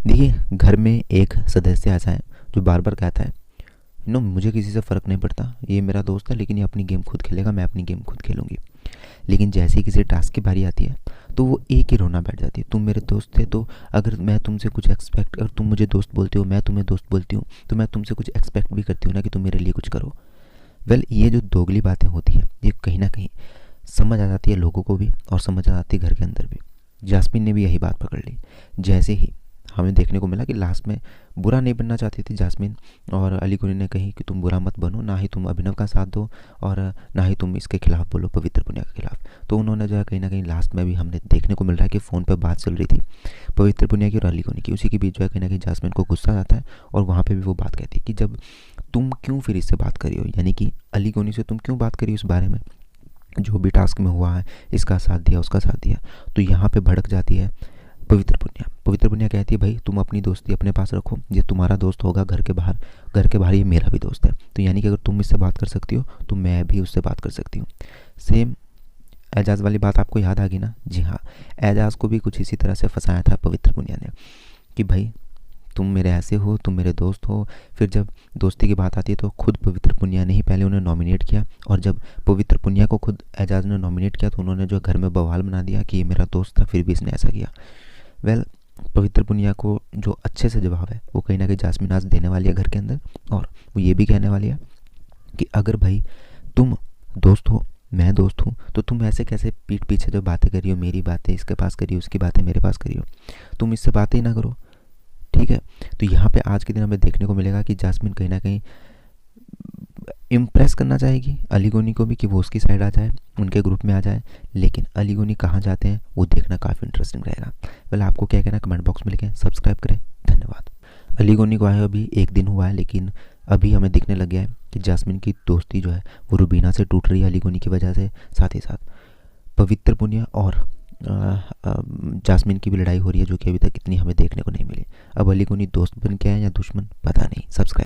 देखिए, घर में एक सदस्य ऐसा है जो बार बार कहता है, मुझे किसी से फ़र्क नहीं पड़ता, ये मेरा दोस्त है लेकिन ये अपनी गेम खुद खेलेगा, मैं अपनी गेम खुद खेलूंगी। लेकिन जैसे ही किसी टास्क की बारी आती है तो वो एक ही रोना बैठ जाती है, तुम मेरे दोस्त थे तो अगर मैं तुमसे कुछ एक्सपेक्ट, अगर तुम मुझे दोस्त बोलती हो, मैं तुम्हें दोस्त बोलती हूँ, तो मैं तुमसे कुछ एक्सपेक्ट भी करती हूँ ना कि तुम मेरे लिए कुछ करो। ये जो दोगली बातें होती है ये कहीं ना कहीं समझ आ जाती है लोगों को भी और समझ आ जाती है घर के अंदर भी। जास्मिन ने भी यही बात पकड़ ली। जैसे ही हमें देखने को मिला कि लास्ट में बुरा नहीं बनना चाहती थी जास्मिन, और अली कुनी ने कही कि तुम बुरा मत बनो, ना ही तुम अभिनव का साथ दो और ना ही तुम इसके खिलाफ बोलो, पवित्र पुनिया के खिलाफ। तो उन्होंने जो है कहीं ना कहीं लास्ट में भी हमने देखने को मिल रहा है कि फ़ोन पर बात चल रही थी पवित्र पुनिया की और अली कुनी की, उसी के बीच जो है कहीं ना कहीं जास्मिन को गुस्सा आता है और वहाँ पे भी वो बात कहती है कि जब तुम क्यों फिर इससे बात करी हो, यानी कि अली कोनी से तुम क्यों बात करी उस बारे में, जो भी टास्क में हुआ है, इसका साथ दिया उसका साथ दिया। तो यहाँ पे भड़क जाती है पवित्र पुनिया। पवित्र पुनिया कहती है भाई तुम अपनी दोस्ती अपने पास रखो, ये तुम्हारा दोस्त होगा घर के बाहर, घर के बाहर ये मेरा भी दोस्त है, तो यानी कि अगर तुम इससे बात कर सकती हो तो मैं भी उससे बात कर सकती हूँ। सेम एजाज वाली बात आपको याद आ गई ना? जी हाँ, एजाज को भी कुछ इसी तरह से फंसाया था पवित्र पुनिया ने कि भाई तुम मेरे ऐसे हो, तुम मेरे दोस्त हो। फिर जब दोस्ती की बात आती है तो खुद पवित्र पुनिया ने ही पहले उन्हें नॉमिनेट किया, और जब पवित्र पुनिया को खुद एजाज ने नॉमिनेट किया तो उन्होंने जो घर में बवाल बना दिया कि ये मेरा दोस्त था फिर भी इसने ऐसा किया। वेल पवित्र पुनिया को जो अच्छे से जवाब है वो कहीं ना कहीं जास्मिन आज देने वाली है घर के अंदर, और वो ये भी कहने वाली है कि अगर भाई तुम दोस्त हो, मैं दोस्त हूँ, तो तुम ऐसे कैसे पीठ पीछे जो बातें करी हो, मेरी बातें इसके पास करी हो, उसकी बातें मेरे पास करी हो, तुम इससे बातें ही ना करो, ठीक है। तो यहाँ पे आज के दिन हमें देखने को मिलेगा कि जास्मिन कहीं ना कहीं इम्प्रेस करना चाहेगी अलीगोनी को भी कि वो उसकी साइड आ जाए, उनके ग्रुप में आ जाए, लेकिन अलीगोनी कहाँ जाते हैं वो देखना काफ़ी इंटरेस्टिंग रहेगा। आपको क्या कहना है कमेंट बॉक्स में लिखें, सब्सक्राइब करें, धन्यवाद। अलीगोनी को आए अभी एक दिन हुआ है, लेकिन अभी हमें दिखने लग गया है कि जास्मिन की दोस्ती जो है वो रुबीना से टूट रही है अलीगोनी की वजह से, साथ ही साथ पवित्र पुनिया और जास्मिन की भी लड़ाई हो रही है, जो कि अभी तक इतनी हमें देखने को नहीं मिली। अब अलीगोनी दोस्त बन के आए या दुश्मन, पता नहीं। सब्सक्राइब